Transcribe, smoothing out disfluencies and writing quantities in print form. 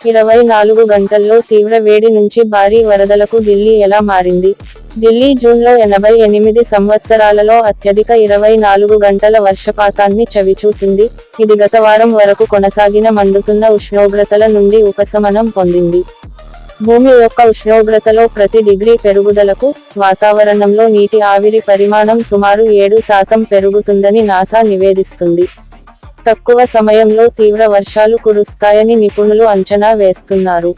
24 గంటల్లో తీవ్ర వేడి నుంచి భారీ వరదలకు ఢిల్లీ ఎలా మారింది? ఢిల్లీ జూన్లో 88 సంవత్సరాలలో అత్యధిక 24 గంటల వర్షపాతాన్ని చవిచూసింది. ఇది గత వారం వరకు కొనసాగిన మండుతున్న ఉష్ణోగ్రతల నుండి ఉపశమనం పొందింది. భూమి యొక్క ఉష్ణోగ్రతలో ప్రతి డిగ్రీ పెరుగుదలకు, వాతావరణంలో నీటి ఆవిరి పరిమాణం సుమారు 7% పెరుగుతుందని నాసా నివేదిస్తుంది. తక్కువ సమయంలో తీవ్ర వర్షాలు కురుస్తాయని నిపుణులు అంచనా వేస్తున్నారు.